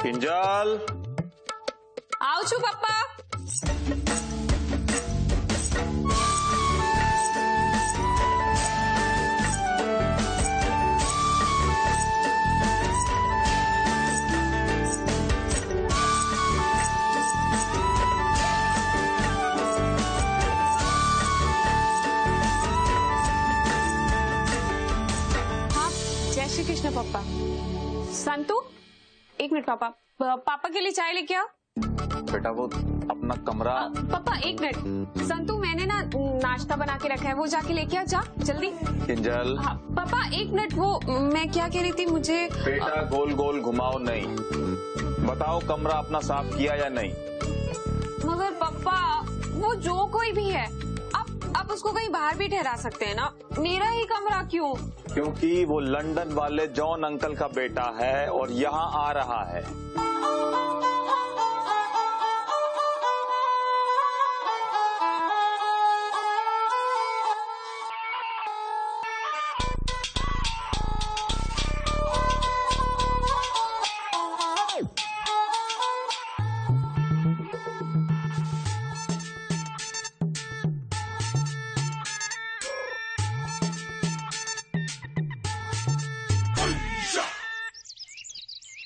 किंजल आओ छू पप्पा। हाँ, जय श्री कृष्ण पप्पा। संतु एक मिनट पापा, पापा के लिए चाय लेके आ। बेटा वो अपना कमरा। पापा एक मिनट, संतु मैंने ना नाश्ता बना के रखा है, वो जाके लेके आ, जा जल्दी। किंजल। हाँ, पापा एक मिनट, वो मैं क्या कह रही थी, मुझे बेटा गोल गोल घुमाओ नहीं, बताओ कमरा अपना साफ किया या नहीं। मगर पापा वो जो कोई भी है, आप उसको कहीं बाहर भी ठहरा सकते हैं ना, मेरा ही कमरा क्यों? क्योंकि वो लंदन वाले जॉन अंकल का बेटा है और यहाँ आ रहा है।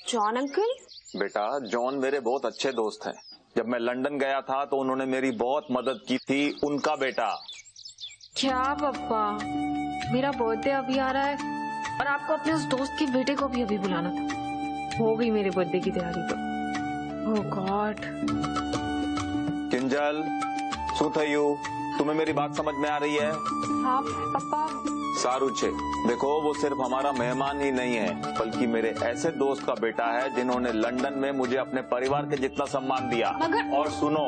John uncle? बेटा जॉन मेरे बहुत अच्छे दोस्त हैं। जब मैं लंदन गया था तो उन्होंने मेरी बहुत मदद की थी, उनका बेटा। क्या पापा, मेरा बर्थडे अभी आ रहा है और आपको अपने उस दोस्त के बेटे को भी अभी बुलाना था। हो गई मेरे बर्थडे की तैयारी तो। ओह गॉड। किंजल सुथयू, तुम्हें मेरी बात समझ में आ रही है? हाँ पापा। सारू छे, देखो वो सिर्फ हमारा मेहमान ही नहीं है, बल्कि मेरे ऐसे दोस्त का बेटा है जिन्होंने लंदन में मुझे अपने परिवार के जितना सम्मान दिया। और सुनो,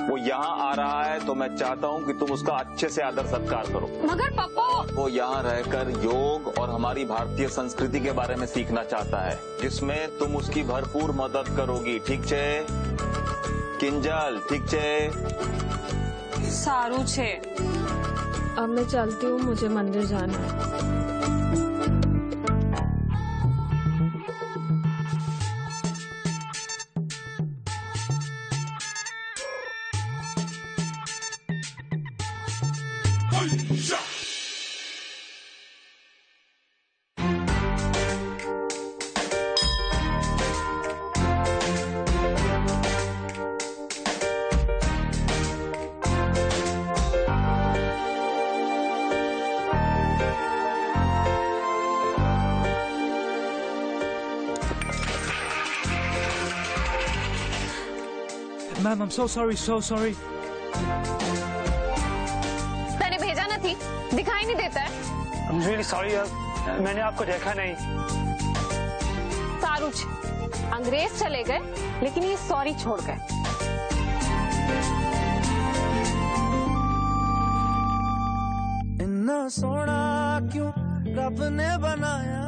वो यहाँ आ रहा है तो मैं चाहता हूँ कि तुम उसका अच्छे से आदर सत्कार करो। मगर पापा वो यहाँ रहकर योग और हमारी भारतीय संस्कृति के बारे में सीखना चाहता है, जिसमें तुम उसकी भरपूर मदद करोगी। ठीक छे किंजल? ठीक छे? सारू छे। अब मैं चलती हूँ, मुझे मंदिर जाना है। Ma'am I'm so sorry। तने भेजा न थी, दिखाई नहीं देता है। I'm really sorry यार, मैंने आपको देखा नहीं। सारूच, अंग्रेज चले गए लेकिन ये सॉरी छोड़ गए। इन्ना सोना क्यों रब ने बनाया,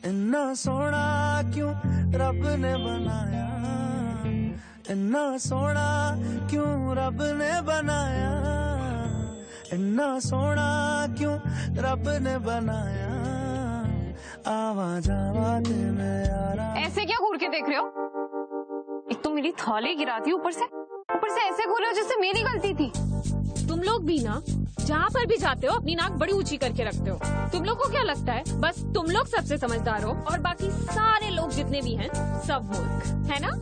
इन्ना सोना क्यों रब ने बनाया, इन्ना सोना क्यों रब ने बनाया, इन्ना सोना क्यों रब ने बनाया, आवाज आवाज में यारा। ऐसे क्या घूर के देख रहे हो? एक तो मेरी थौली गिरा दी, ऊपर से ऐसे घूर रहे हो जैसे मेरी गलती थी। तुम लोग भी ना जहाँ पर भी जाते हो अपनी नाक बड़ी ऊंची करके रखते हो। तुम लोग को क्या लगता है बस तुम लोग सबसे समझदार हो और बाकी सारे लोग जितने भी हैं सब मूर्ख, है ना?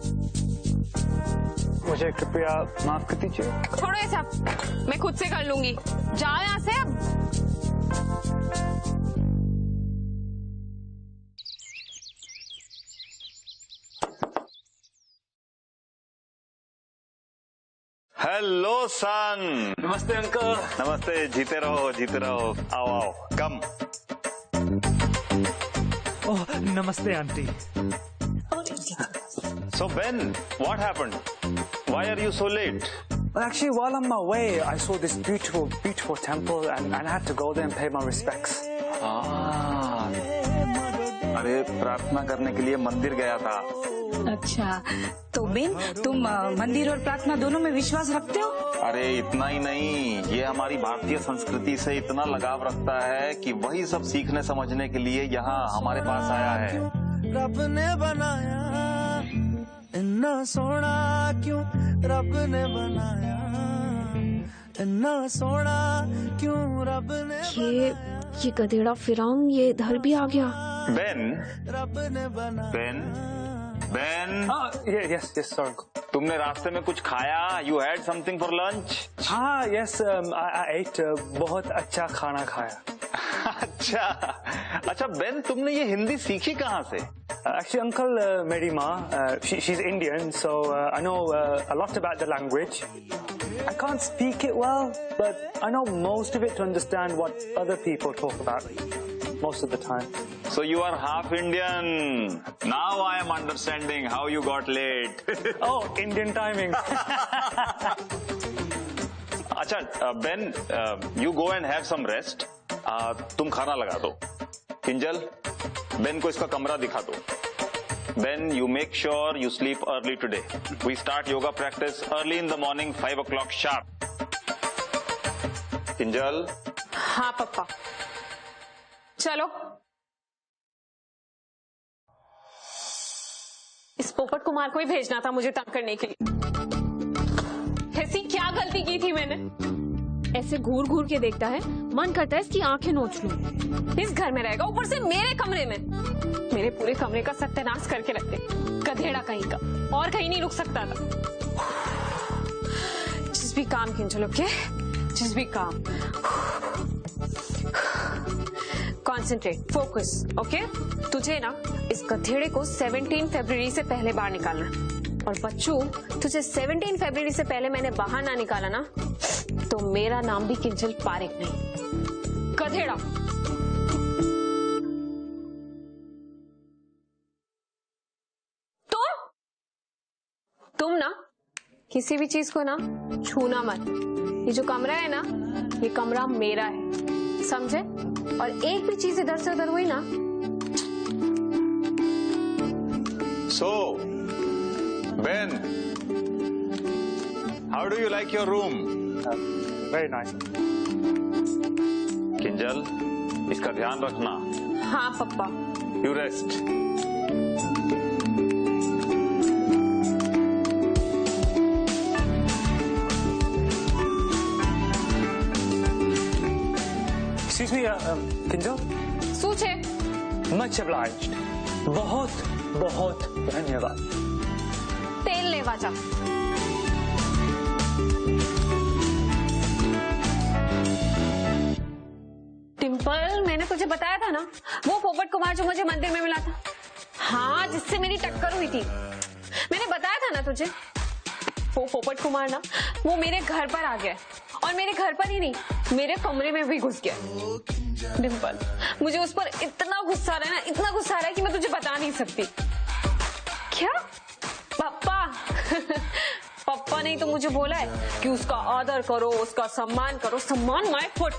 मुझे कृपया माफ कर दीजिए। छोड़ो ये सब, मैं खुद से कर लूंगी। जाओ यहाँ से अब। हेलो सन। नमस्ते अंकल। नमस्ते, जीते रहो। आओ आओ, कम। ओह नमस्ते aunty. So Ben, what happened? Why are you so late? Well, actually, while on my way, I saw this beautiful temple, and I had to go there and pay my respects. अरे प्रार्थना करने के लिए मंदिर गया था। अच्छा, तो बेन तुम मंदिर और प्रार्थना दोनों में विश्वास रखते हो? अरे इतना ही नहीं, ये हमारी भारतीय संस्कृति से इतना लगाव रखता है कि वही सब सीखने समझने के लिए यहाँ हमारे पास आया है। रब ने बनाया इन्ना सोना क्यों रब ने बनाया, इन्ना सोना क्यों रब ने ये गधेड़ा फिरौन ये इधर भी आ गया। बेन, रब ने बनाया। Ben, Ben, Yes, sorry. तुमने रास्ते में कुछ खाया? You had something for lunch? हाँ, yes, I ate बहुत अच्छा खाना खाया। अच्छा बेन, तुमने ये हिंदी सीखी कहाँ से? Actually, uncle, मेरी माँ, she's Indian, so I know a lot about the language. I can't speak it well, but I know most of it to understand what other people talk about most of the time. So you are half Indian. Now I am understanding how you got late. Oh, Indian timing. अच्छा Ben, you go and have some rest. तुम खाना लगा दो। Kinjal, Ben को इसका कमरा दिखा दो। Ben, you make sure you sleep early today. We start yoga practice early in the morning, 5 o'clock sharp. Kinjal. हाँ पप्पा, चलो। इस पोपट कुमार को ही भेजना था मुझे तंग करने के लिए। ऐसी क्या गलती की थी मैंने? ऐसे घूर घूर के देखता है, मन करता है इसकी आंखें नोच लूं। इस घर में रहेगा, ऊपर से मेरे कमरे में, मेरे पूरे कमरे का सत्यानाश करके रखते। गधेड़ा कहीं का, और कहीं नहीं रुक सकता था। जिस भी काम किंजल, ओके, जिस भी काम, कॉन्सेंट्रेट, फोकस, ओके। तुझे ना इस गधेड़े को 17 फरवरी से पहले बाहर निकालना। और बच्चू, तुझे 17 फरवरी से पहले मैंने बाहर ना निकाला ना, तो मेरा नाम भी किंजल पारेख नहीं, गधेड़ा। तुम ना किसी भी चीज को ना छूना मत। ये जो कमरा है ना, ये कमरा मेरा है, समझे? और एक भी चीज इधर से उधर हुई ना। So, Ben, how do you like your room? Very nice. Kinjal, इसका ध्यान रखना। हाँ पप्पा। You rest. Excuse me, Kinjal? सूचे। Much obliged. बहुत बहुत धन्यवाद। तेल लेवा जा। डिम्पल, मैंने तुझे बताया था ना, वो पोपट कुमार जो मुझे मंदिर में मिला था, हाँ, जिससे मेरी टक्कर हुई थी। मैंने बताया था ना तुझे, वो पोपट कुमार ना, वो मेरे घर पर आ गया, और मेरे घर पर ही नहीं, मेरे कमरे में भी घुस गया। डिम्पल, मुझे उस पर इतना गुस्सा आ रहा है ना, इतना गुस्सा आ रहा है कि मैं तुझे बता नहीं सकती। क्या? पापा? पापा नहीं तो मुझे बोला है कि उसका आदर करो, उसका सम्मान करो। सम्मान माय फुट।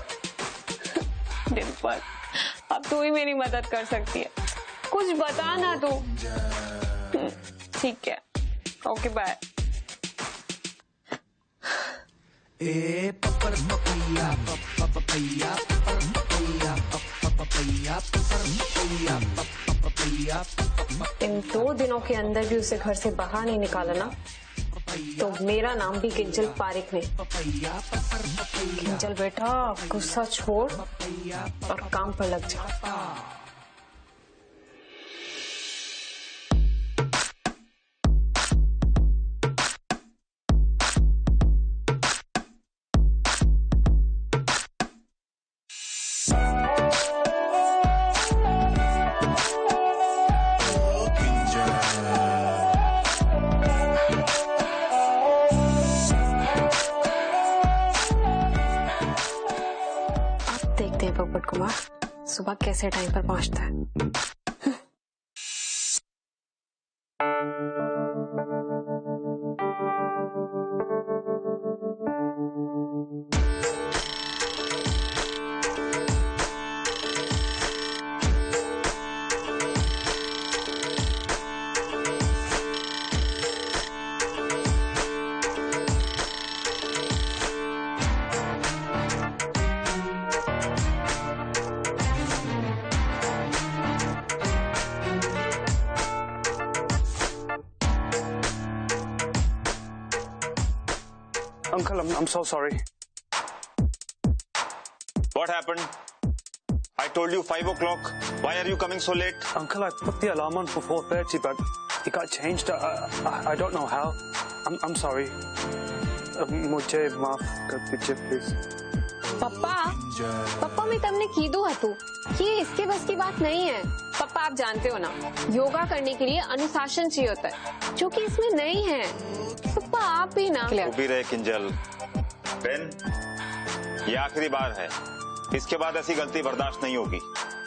डिम्पल, अब तू ही मेरी मदद कर सकती है, कुछ बता ना तू। ठीक है, ओके, बाय। इन 2 दिनों के अंदर भी उसे घर से बाहर नहीं निकाला ना, तो मेरा नाम भी किंजल पारेख नहीं। किंजल बेटा, गुस्सा छोड़ और काम पर लग जा। देखते हैं पोपट कुमार सुबह कैसे टाइम पर पहुंचता है। Uncle, I'm so sorry. What happened? I told you 5 o'clock. Why are you coming so late? Uncle, I put the alarm on for 4:30, but it got changed. I don't know how. I'm sorry. मुझे माफ कर दीजिए please. पप्पा मैं तमने कीधु हतु ये इसके बस की बात नहीं है. पप्पा आप जानते हो ना, योगा करने के लिए अनुशासन चाहिए होता है, जो कि इसमें नहीं है. पप्पा आप भी ना. भी रहे किंजल. बेन, ये आखिरी बार है. इसके बाद ऐसी गलती बर्दाश्त नहीं होगी.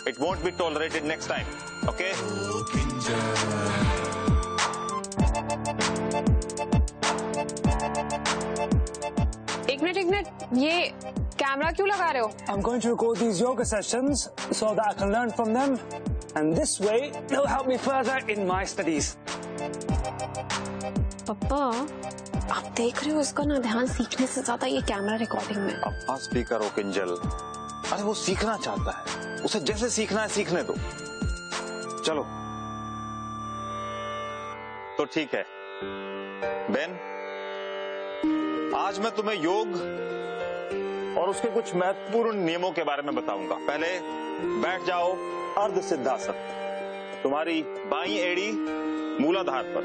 It won't be tolerated next time. Okay? एक मिनट, ये कैमरा क्यों लगा रहे हो? I'm going to record these yoga sessions so that I can learn from them, and this way they'll help me further in my studies. पप्पा आप देख रहे हो, इसका ना ध्यान सीखने से ज्यादा ये कैमरा रिकॉर्डिंग में. अब स्पीकर हो किंजल. अरे वो सीखना चाहता है, उसे जैसे सीखना है सीखने दो. चलो तो ठीक है. बेन, आज मैं तुम्हें योग और उसके कुछ महत्वपूर्ण नियमों के बारे में बताऊंगा. पहले बैठ जाओ अर्ध सिद्धासन. तुम्हारी बाईं एड़ी मूलाधार पर.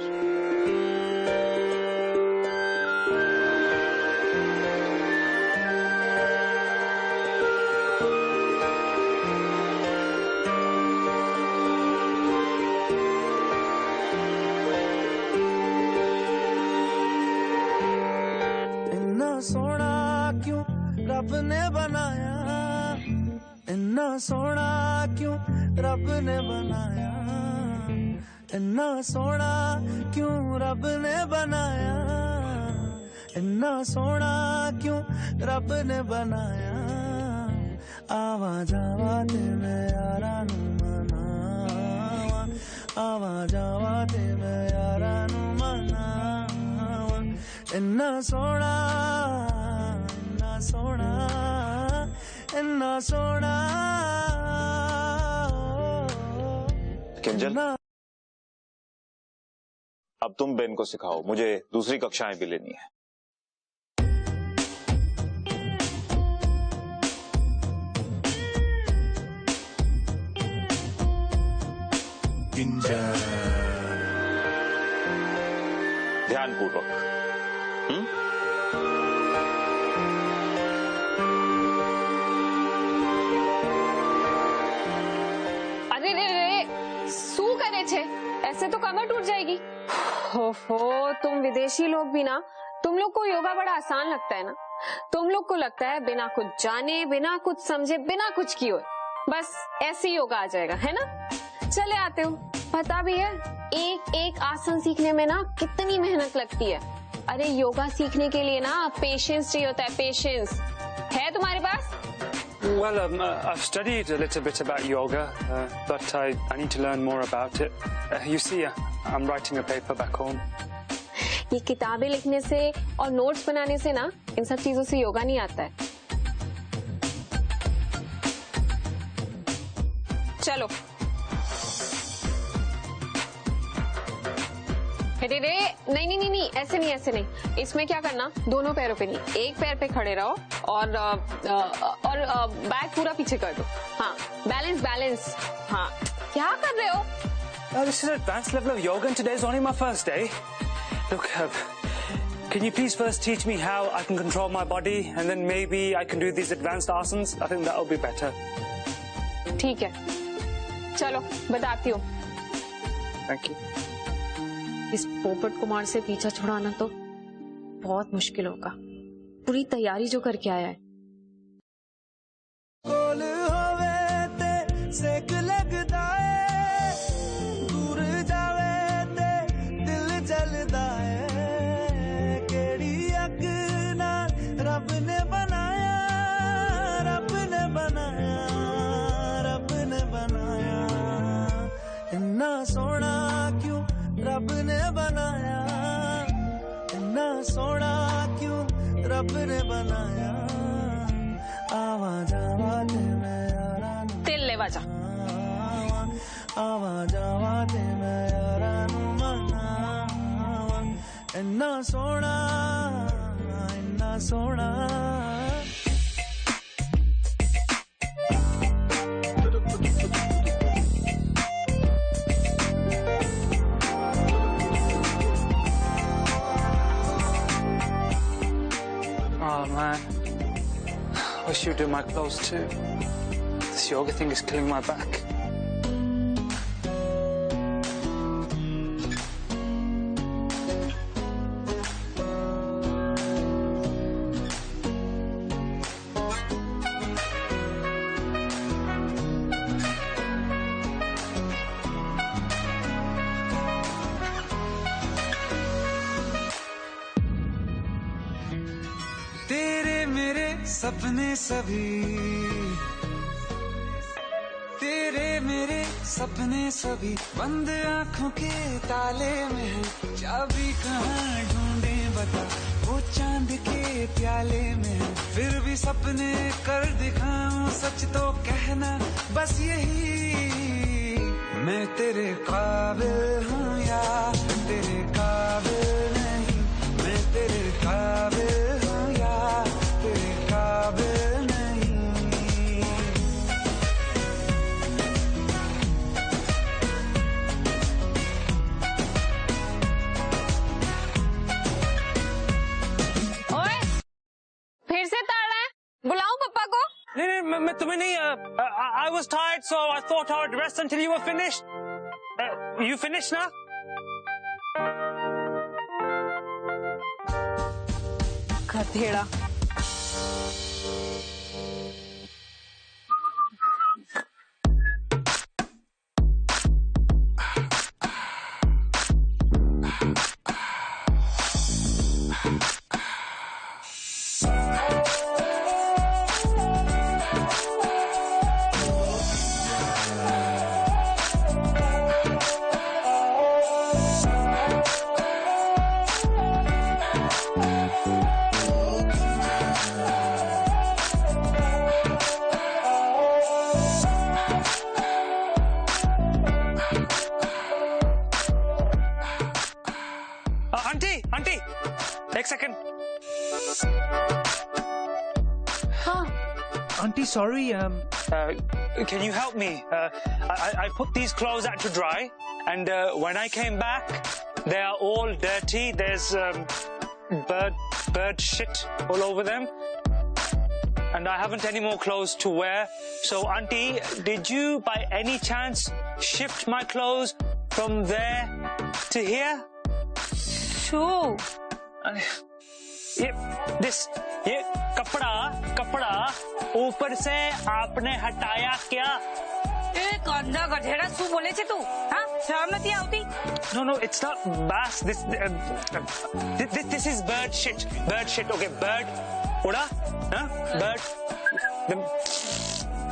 सोना क्यों रब ने बनाया, इन्ना सोना क्यों रब ने बनाया, इन्ना सोना क्यों रब ने बनाया, इन्ना सोना क्यों रब ने बनाया. आवा जावा ते मैं यारा नू मनावा, आवा जावा ते मैं यारा नू मनावा. इन्ना सोना, इन्ना सोना, इन्ना सोना. किंजल, अब तुम बेन को सिखाओ. मुझे दूसरी कक्षाएं भी लेनी है. ध्यानपूर्वक. अरे रे शू करे छे, ऐसे तो कमर टूट जाएगी. हो तुम विदेशी लोग भी ना, तुम लोग को योगा बड़ा आसान लगता है ना. तुम लोग को लगता है बिना कुछ जाने, बिना कुछ समझे, बिना कुछ किए बस ऐसे ही योगा आ जाएगा, है ना. चले आते हो. पता भी है एक एक आसन सीखने में ना कितनी मेहनत लगती है. अरे योगा सीखने के लिए ना पेशेंस चाहिए होता है. पेशेंस है तुम्हारे पास? Well, I've studied a little bit about yoga, but I need to learn more about it. You see, I'm writing a paper back home. ये किताबें लिखने से और नोट्स बनाने से ना इन सब चीजों से योगा नहीं आता है. चलो. अरे नहीं, ऐसे नहीं. इसमें क्या करना, दोनों पैरों पे नहीं, एक पैर पे खड़े रहो और बैक पूरा पीछे कर दो. हाँ, बैलेंस. हाँ, क्या कर रहे हो? This is advanced level of yoga and today is only my first day. Look, can you please first teach me how I can control my body and then maybe I can do these advanced asanas? I think that will be better. ठीक है, चलो बताती हूँ. Thank you. इस पोपट कुमार से पीछा छुड़ाना तो बहुत मुश्किल होगा. पूरी तैयारी जो करके आया है. कोल होवे ते सेक लगदा है, दूर जावे ते दिल जलदा है. केड़ी अग नाल रब ने बनाया, रब ने बनाया, रब ने बनाया. इन्ना सोना क्यों रब ने बनाया, इन्ना सोना क्यों रब ने बनाया. आवा जावा ते मैं यारा नू, तेल ले जा. आवा जावा ते मैं यारा नू मनावा. इन्ना सोना, इन्ना सोना Oh man, I wish you'd do my clothes too. This yoga thing is killing my back. तेरे मेरे सपने सभी तेरे मेरे सपने सभी बंद आंखों के ताले में है चाबी कहाँ ढूंढे बता वो चांद के प्याले में है फिर भी सपने कर दिखाऊं सच तो कहना बस यही मैं तेरे काबिल हूँ या तेरे काबिल नहीं मैं तेरे काबिल हूँ या तेरे काबिल नहीं ओए, फिर से ताड़ रहा है? बुलाऊं पप्पा को? नहीं, मैं तुम्हें नहीं. I was tired, so I thought I would rest until you were finished. You finished now? गधेड़ा. Auntie, एक second. हाँ. Auntie, sorry. Can you help me? I put these clothes out to dry, and when I came back, they are all dirty. There's bird shit all over them, and I haven't any more clothes to wear. So, Auntie, did you by any chance shift my clothes from there to here? शू. ये कपड़ा ऊपर से आपने हटाया क्या? एक अंधा गधेड़ा शू बोले छे तू? हाँ, शर्म नहीं आती? No, it's not bass. This is bird shit. Okay, bird उड़ा, हाँ, bird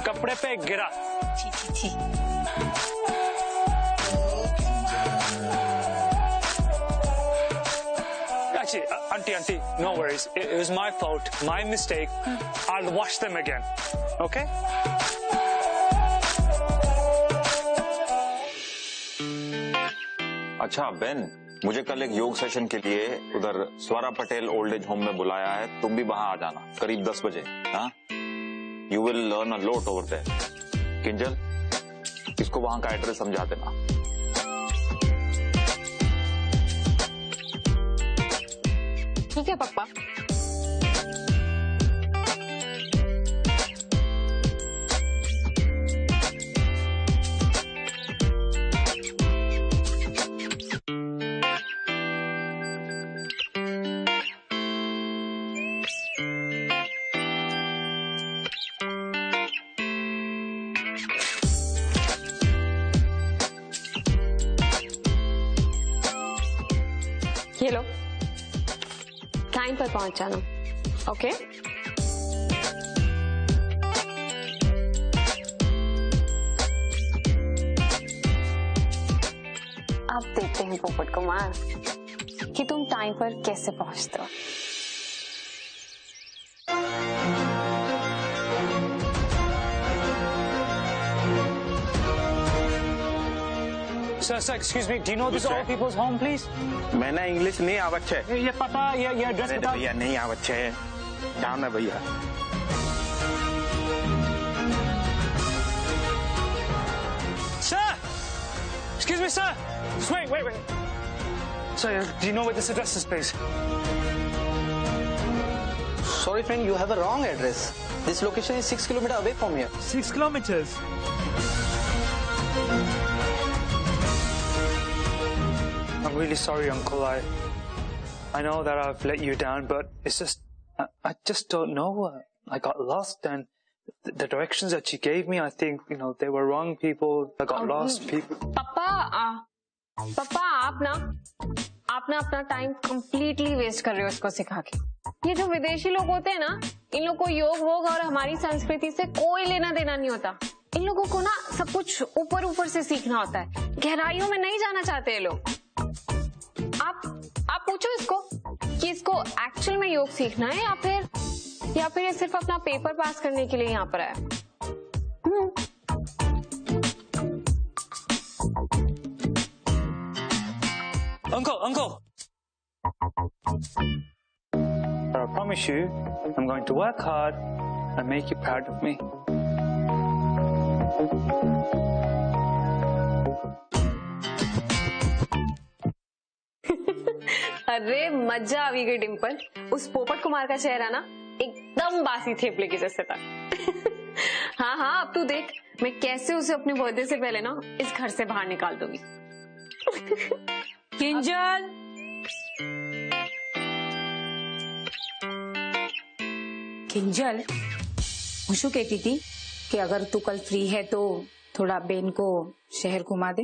कपड़े पे गिरा. छी. Actually, auntie, no worries. It was my fault, my mistake. I'll wash them again. Okay? अच्छा बेन, मुझे कल एक योग सेशन के लिए उधर स्वरा पटेल ओल्ड एज होम में बुलाया है. तुम भी वहां आ जाना करीब 10 बजे. हाँ, you will learn a lot over there. Kinjal, इसको वहां का एड्रेस समझा देना. ठीक है पप्पा. ये लो, टाइम पर पहुंच जाना. ओके? अब देखते हैं पोपट कुमार कि तुम टाइम पर कैसे पहुंचते हो. Sir, excuse me. Do you know this old people's home, please? मैंने इंग्लिश नहीं आवत है. ये पता, ये एड्रेस बता. भैया नहीं आवत है. काम है भैया। Sir! Excuse me, sir! Just wait. Sir, do you know where this address is, please? Sorry friend, you have a wrong address. This location is 6 kilometers away from here. 6 kilometers? I'm really sorry, Uncle. I know that I've let you down, but it's just, I just don't know. I got lost, and the directions that you gave me, I think, you know, they were wrong people. I got lost people. पापा आप ना अपना time completely waste कर रहे हो इसको सिखा के। ये जो विदेशी लोग होते हैं ना, इन लोगों को योग वोग और हमारी संस्कृति से कोई लेना देना नहीं होता। इन लोगों को ना सब कुछ ऊपर से सीखना होता है, गहराइयों में नहीं जाना चाहते ये लोग। आप पूछो इसको कि इसको एक्चुअल में योग सीखना है या फिर ये सिर्फ अपना पेपर पास करने के लिए यहाँ पर आया। Uncle! I promise you, I'm going to work hard and make you proud of me. अरे मजा आ गई डिम्पल। उस पोपट कुमार का चेहरा ना एकदम बासी थेपले के जैसे था। हाँ अब तू देख मैं कैसे उसे अपने बर्थडे से पहले ना इस घर से बाहर निकाल दूंगी। किंजल, मैं शू कहती थी कि अगर तू कल फ्री है तो थोड़ा बेन को शहर घुमा दे।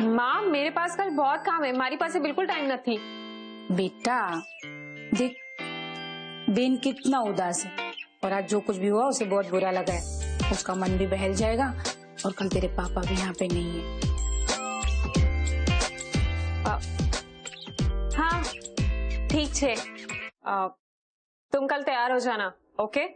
माँ मेरे पास कल बहुत काम है, हमारी पास बिल्कुल टाइम न थी। बेटा देख, बेन कितना उदास है और आज जो कुछ भी हुआ उसे बहुत बुरा लगा है। उसका मन भी बहल जाएगा और कल तेरे पापा भी यहाँ पे नहीं है। हाँ ठीक है, तुम कल तैयार हो जाना, ओके?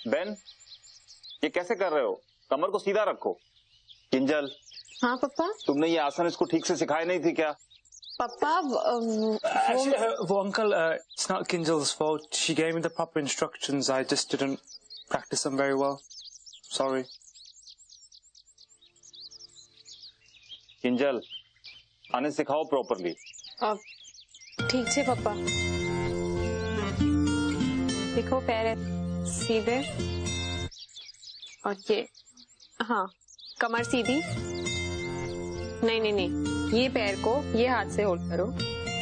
बेन, ये कैसे कर रहे हो? कमर को सीधा रखो। किंजल। हाँ पापा। तुमने ये आसन इसको ठीक से सिखाए नहीं थी क्या? पापा वो uncle, it's not Kinjal's fault. She gave me the proper instructions. I just didn't practice them very well. Sorry. Kinjal, आने सिखाओ प्रॉपरली। ठीक है पापा। देखो पैर सीधे और ये, हाँ कमर सीधी। नहीं, ये पैर को ये हाथ से होल्ड करो।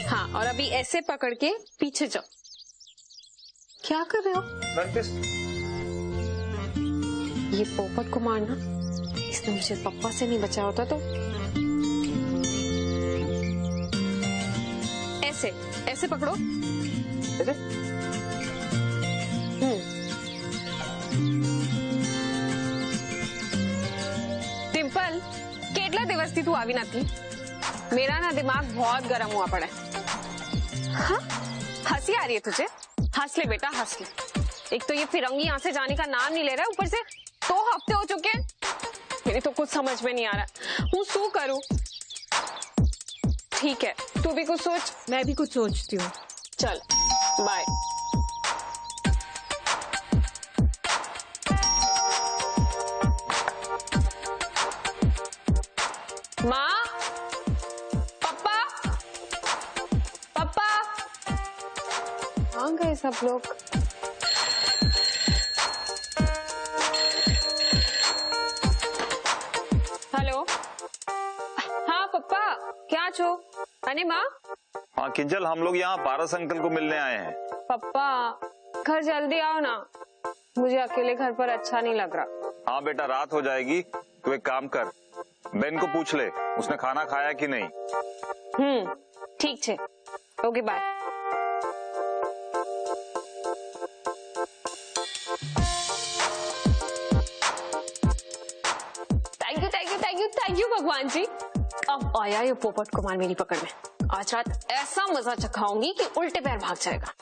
हाँ, और अभी ऐसे पकड़ के पीछे जाओ। क्या कर रहे हो? ये पोपट को मारना, इसने मुझे पापा से नहीं बचाया होता तो। ऐसे पकड़ो। टिम्पल, કેટલા દિવસથી તું આવી નથી? मेरा ना दिमाग बहुत गर्म हुआ पड़ा है। हाँ? हंसी आ रही है तुझे? हंस ले बेटा, हंस ले। एक तो ये फिरंगी यहाँ से जाने का नाम नहीं ले रहा है, ऊपर से 2 हफ्ते हो चुके हैं। मेरी तो कुछ समझ में नहीं आ रहा हूँ शू करूँ। ठीक है, तू भी कुछ सोच। मैं भी कुछ सोचती हूँ। चल बाय। माँ, पापा, पापा, कहाँ गए सब लोग? हेलो, हाँ पापा, क्या छो? अने माँ? हाँ किंजल, हम लोग यहाँ पारस अंकल को मिलने आए हैं। पापा, घर जल्दी आओ ना, मुझे अकेले घर पर अच्छा नहीं लग रहा। हाँ बेटा, रात हो जाएगी, तू एक काम कर, बेन को पूछ ले उसने खाना खाया कि नहीं। ठीक है, okay bye. Thank you thank you thank you thank you भगवान जी। अब आया ये पोपट कुमार मेरी पकड़ में। आज रात ऐसा मजा चखाऊंगी कि उल्टे पैर भाग जाएगा।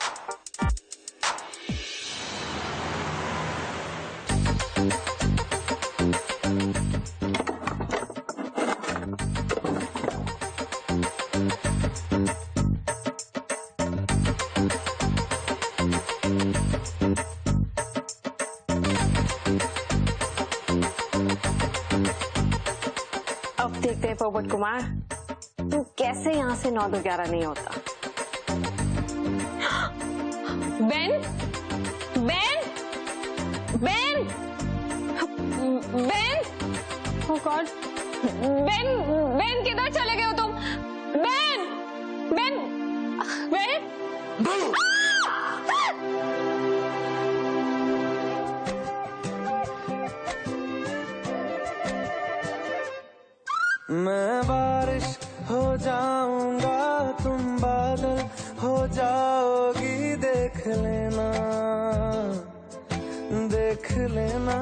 अब देखते हैं पोपट कुमार, तू कैसे यहाँ से 9 2 11 नहीं होता। Ben, Ben, Ben, Ben, oh God, Ben, Ben किधर चले गए हो तुम? बेन, बेन, बेन, मैं बारिश हो जाऊंगा, तुम बादल हो जाओगी, देख लेना, देख लेना,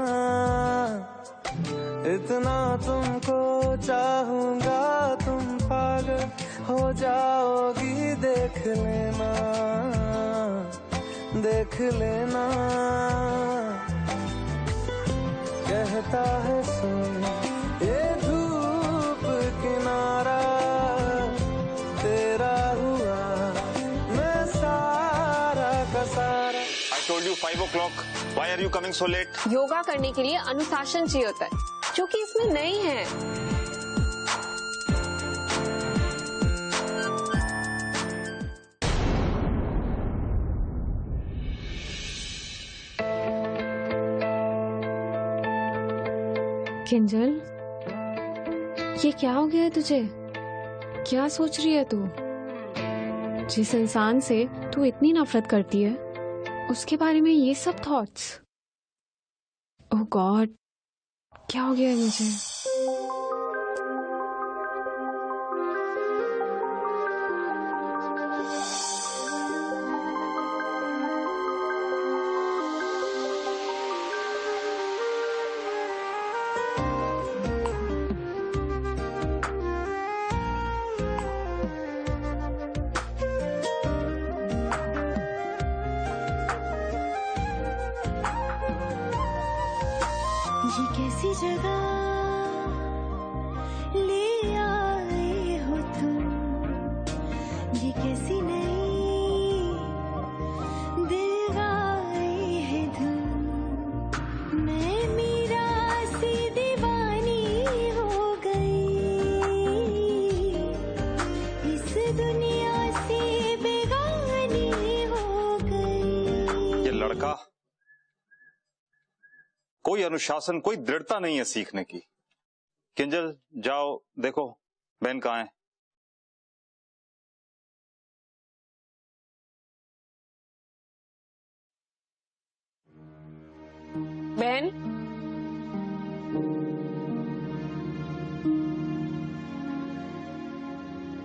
इतना तुमको चाहूंगा, तुम पागल हो जाओगी, देख लेना, देख लेना, कहता है सुन ये धूप किनारा, तेरा हुआ मैं सारा का सारा। I told you 5 o'clock. Why are you coming so late? Yoga करने के लिए अनुशासन चाहिए होता है, जो कि इसमें नहीं है। किंजल, ये क्या हो गया है तुझे? क्या सोच रही है तू? जिस इंसान से तू इतनी नफरत करती है, उसके बारे में ये सब थॉट्स? ओह गॉड, क्या हो गया है मुझे? ये कैसी जगह ले आए हो तुम, ये कैसी नई दिलवाई है धुन, मैं मीरा सी दीवानी हो गई, इस दुनिया से बेगानी हो गई। ये लड़का, कोई अनुशासन, कोई दृढ़ता नहीं है सीखने की। किंजल, जाओ देखो बहन कहाँ है। बहन,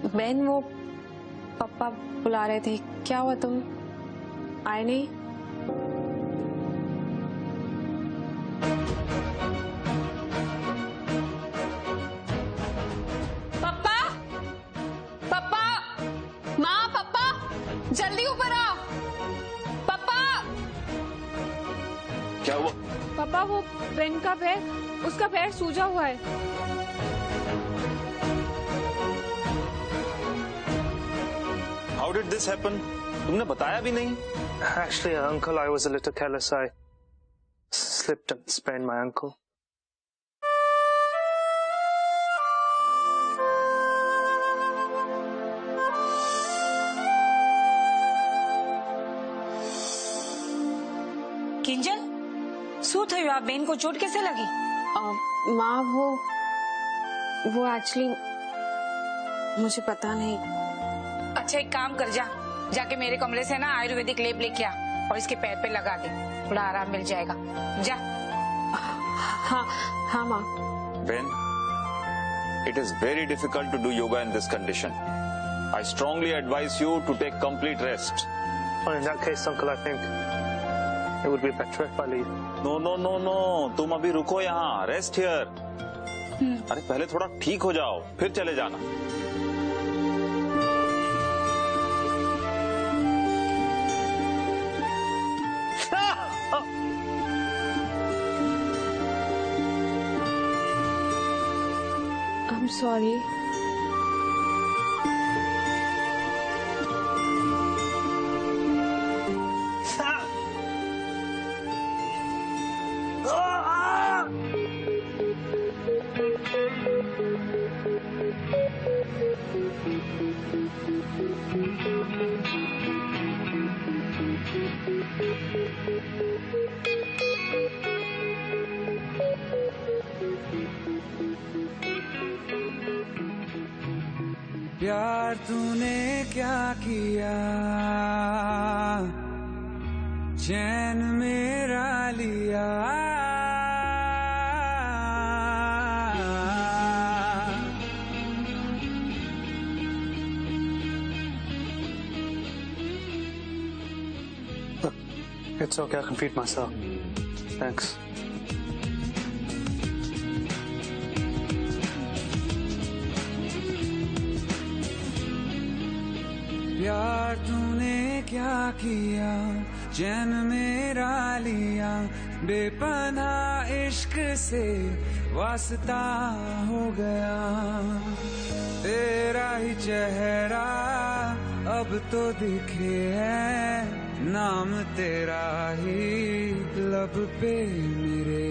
बहन वो पापा बुला रहे थे, क्या हुआ तुम आए नहीं? पापा, पापा, माँ, पापा, जल्दी ऊपर आओ। पापा, पापा वो बेन का पैर, उसका पैर सूजा हुआ है। How did this happen? तुमने बताया भी नहीं। Actually, uncle, I was a little careless. I slipped and sprained my ankle. Kinjal, શું થયું? આ બેન को चोट कैसे लगी? माँ वो एक्चुअली मुझे पता नहीं। अच्छा एक काम कर, जा जाके मेरे कमरे से ना आयुर्वेदिक लेप लेके आ और इसके पैर पे लगा दे, थोड़ा आराम मिल जाएगा। जा। हाँ हाँ माँ। Ben, it is very difficult to do yoga in this condition. I strongly advise you to take complete rest. Well, in that case, uncle, I think it would be better if I leave. No, no, no, no. तुम अभी रुको यहाँ. Rest here. अरे पहले थोड़ा ठीक हो जाओ, फिर चले जाना. I'm sorry. प्यार तूने क्या किया, चैन मेरा लिया। It's okay, I can feed myself. Thanks. प्यार तूने क्या किया, चैन मेरा लिया। बेपनाह इश्क से वास्ता हो गया, तेरा ही चेहरा अब तो दिखे है, नाम तेरा ही लब पे मेरे।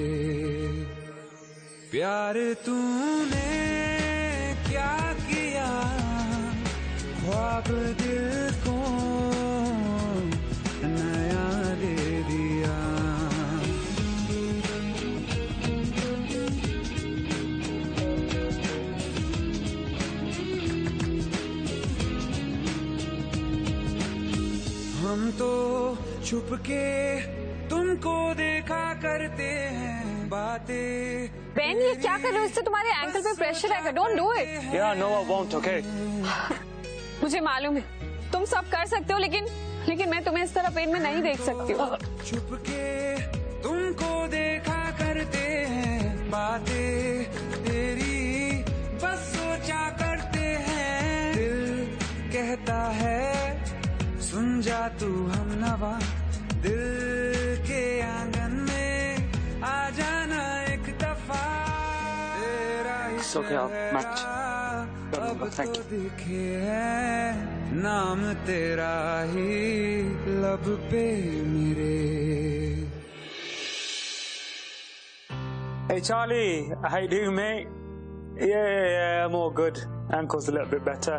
प्यार तूने क्या किया, ख्वाब दिल को नया दे दिया। हम तो छुप के तुमको देखा करते हैं, बातें। बेन ये क्या कर रहे हो? इससे तुम्हारे एंकल पे प्रेशर आएगा। Don't do it. Yeah, no, I won't, okay? मुझे मालूम है तुम सब कर सकते हो, लेकिन मैं तुम्हें इस तरह पेन में नहीं देख सकती हूँ। छुप के तुमको देखा करते हैं, बातें तेरी बस सोचा करते हैं। दिल कहता है सुन जा तू हमनवा, दिल के आंगन में आ जाना एक दफा। तेरा ही It's okay, I'll match. अब Thank तो you. दिखे है, नाम तेरा ही लब पे मेरे। Hey Charlie, how you doing, mate? Yeah, I'm all good. Ankle's a little bit better.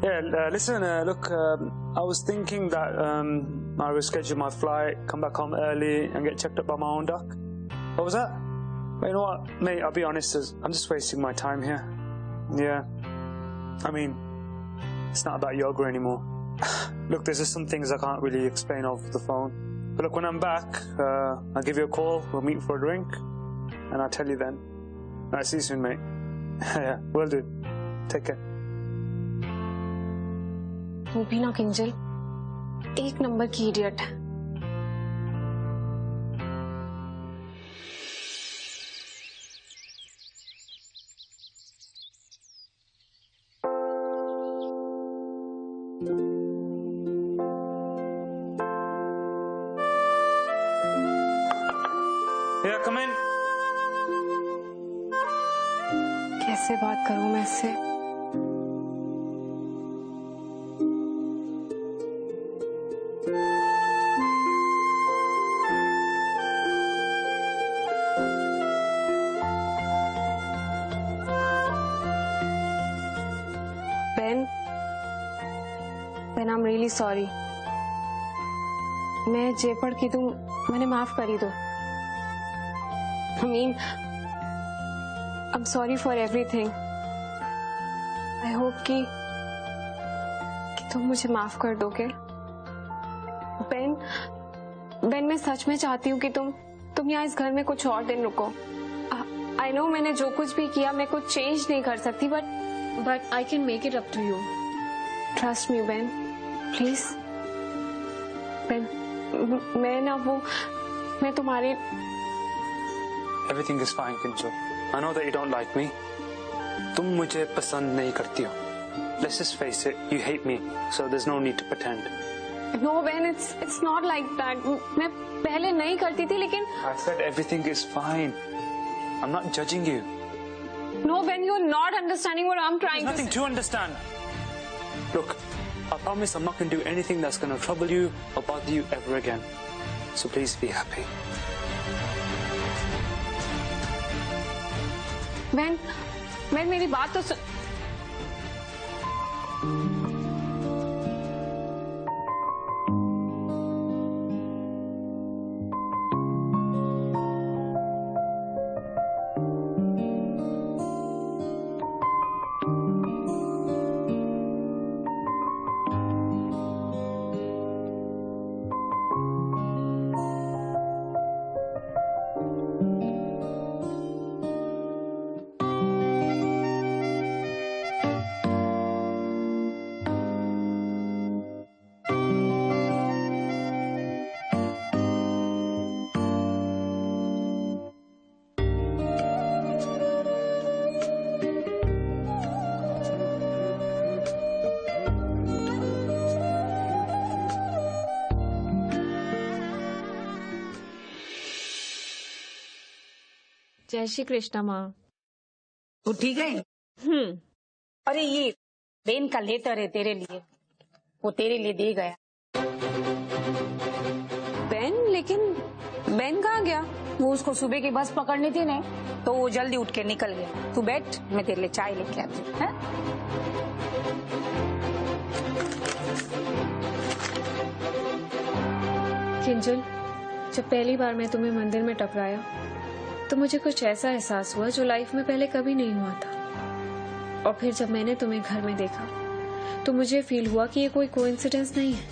Yeah, listen, look, I was thinking that I reschedule my flight, come back home early and get checked up by my own doc. What was that? But you know what, mate, I'll be honest, I'm just wasting my time here. Yeah. I mean, it's not about yoga anymore. Look, there's just some things I can't really explain over the phone. But look, when I'm back, I'll give you a call, we'll meet for a drink, and I'll tell you then. Alright, see you soon, mate. Yeah, will do. Take care. वो भी ना किंजल एक number की idiot है। Yeah, come in. कैसे बात करूं मैं इससे? Ben, I'm really sorry. मैं जे पढ़ की तुम मैंने माफ करी दो. I mean, I'm sorry for everything. I hope कि तुम मुझे माफ कर दोगे. Ben, मैं सच में चाहती हूँ कि तुम यहाँ इस घर में कुछ और दिन रुको. I know मैंने जो कुछ भी किया मैं कुछ चेंज नहीं कर सकती, but I can make it up to you. Trust me, Ben. Please. Ben, मैं तुम्हारे. Everything is fine, Kinjal. I know that you don't like me. तुम मुझे पसंद नहीं करती हो. Let's just face it. You hate me, so there's no need to pretend. No, Ben, it's not like that. मैं पहले नहीं करती थी, लेकिन. I said everything is fine. I'm not judging you. No, Ben, you're not understanding what I'm trying There's nothing to understand. Look, I promise I'm not going to do anything that's going to trouble you or bother you ever again. So please be happy. Ben, मेरी बात तो सुन. जय श्री कृष्णा माँ. तू ठीक है? अरे ये बेन का लेटर है तेरे लिए, वो तेरे लिए दे गया. बेन? लेकिन बेन कहाँ गया? वो उसको सुबह की बस पकड़नी थी ना, तो वो जल्दी उठ के निकल गया. तू बैठ, मैं तेरे लिए चाय लेके आती हूँ. किंजल, जब पहली बार मैं तुम्हें मंदिर में टकराया तो मुझे कुछ ऐसा एहसास हुआ जो लाइफ में पहले कभी नहीं हुआ था. और फिर जब मैंने तुम्हें घर में देखा तो मुझे फील हुआ कि ये कोई कोइंसिडेंस नहीं है.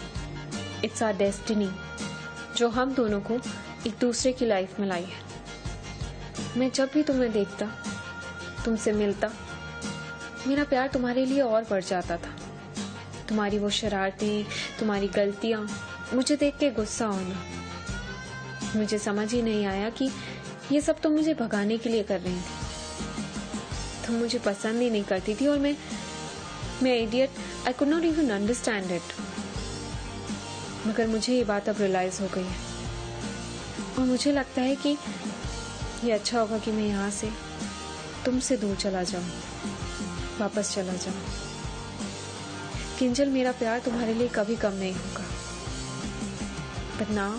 इट्स आवर डेस्टिनी जो हम दोनों को एक दूसरे की लाइफ में लाई है. मैं जब भी तुम्हें देखता, तुमसे मिलता, मेरा प्यार तुम्हारे लिए और बढ़ जाता था. तुम्हारी वो शरारतें, तुम्हारी गलतियां, मुझे देख के गुस्सा होना. मुझे समझ ही नहीं आया कि ये सब तुम मुझे भगाने के लिए कर रही थी. तुम मुझे पसंद ही नहीं करती थी और मैं idiot. I could not even understand it. मगर मुझे ये बात अब रियलाइज हो गई है और मुझे लगता है कि ये अच्छा होगा कि मैं यहाँ से तुमसे दूर चला जाऊं, वापस चला जाऊं. किंजल, मेरा प्यार तुम्हारे लिए कभी कम नहीं होगा. But now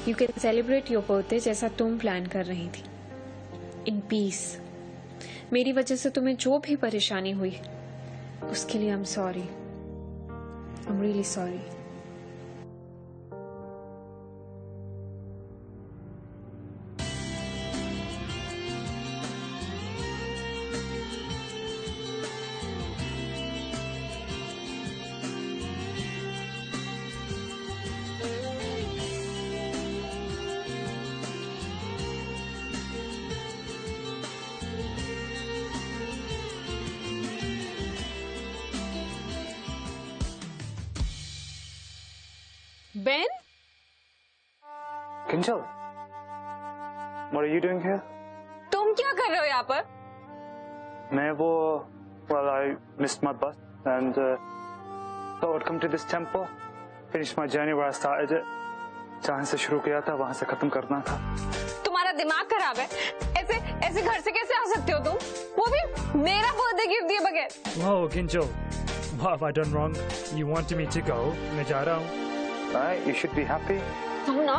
You can celebrate your birthday जैसा तुम प्लान कर रही थी. In peace. मेरी वजह से तुम्हें जो भी परेशानी हुई उसके लिए I'm sorry. I'm really sorry. Ben? Kinjal, what are you doing here? तुम क्या कर रहे हो यहाँ पर? Well, I missed my bus and thought I'd come to this temple, finish my journey where I started it. जहाँ से शुरू किया था वहाँ से खत्म करना था. तुम्हारा दिमाग खराब है? ऐसे ऐसे घर से कैसे आ सकते हो तुम? वो भी मेरा बर्थडे गिफ्ट दिए बगैर। Whoa, Ginjo. What have I done wrong? You wanted me to go. मैं जा रहा हूँ. Right, you should be happy. तुम ना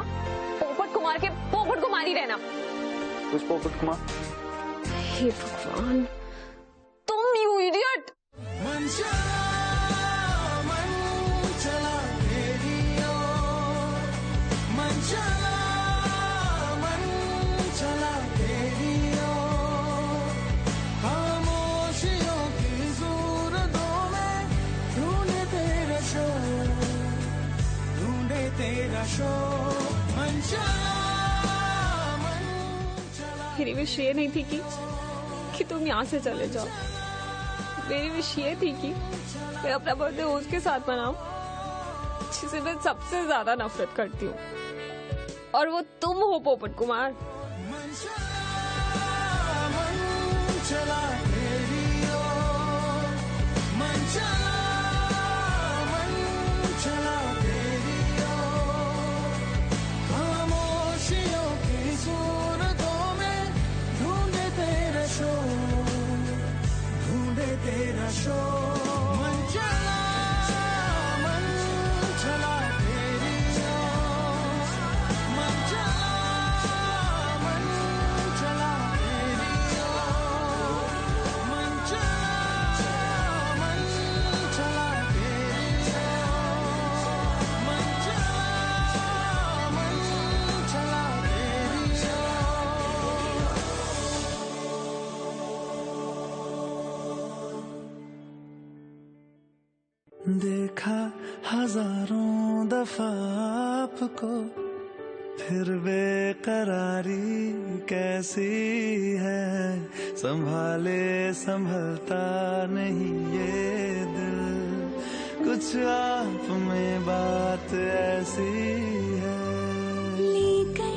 पोपट कुमार के पोपट कुमार ही रहना। Who's पोपट कुमार? हे भगवान, तुम यू इडियट। मेरी विश ये नहीं थी कि तुम यहाँ से चले जाओ। मेरी विश ये थी कि मैं अपना बर्थडे उसके साथ मनाऊं जिसे मैं सबसे ज्यादा नफरत करती हूँ, और वो तुम हो पोपट कुमार। देखा हजारों दफा आपको, फिर बेकरारी कैसी है, संभाले संभलता नहीं ये दिल, कुछ आप में बात ऐसी है। लेकर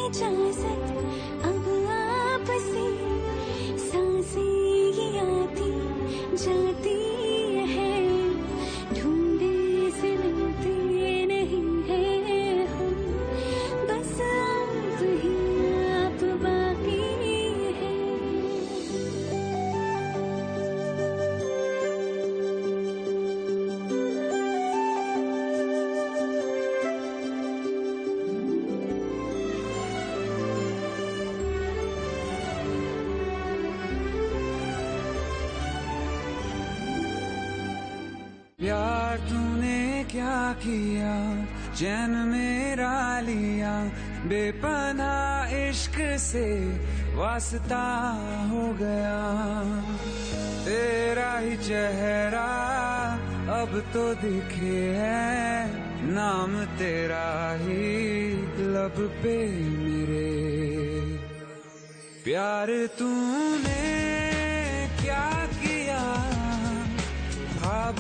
इजाजत अब आपसे, सांसें ये आती जाती है, ढूंढे से मिलते नहीं है हम, बस आप ही आप बाकी है। प्यार तूने क्या किया, चैन मेरा लिया, बेपनाह इश्क से वास्ता हो गया, तेरा ही चेहरा अब तो दिखे है, नाम तेरा ही लब पे मेरे। प्यार तूने क्या किया, ख्वाब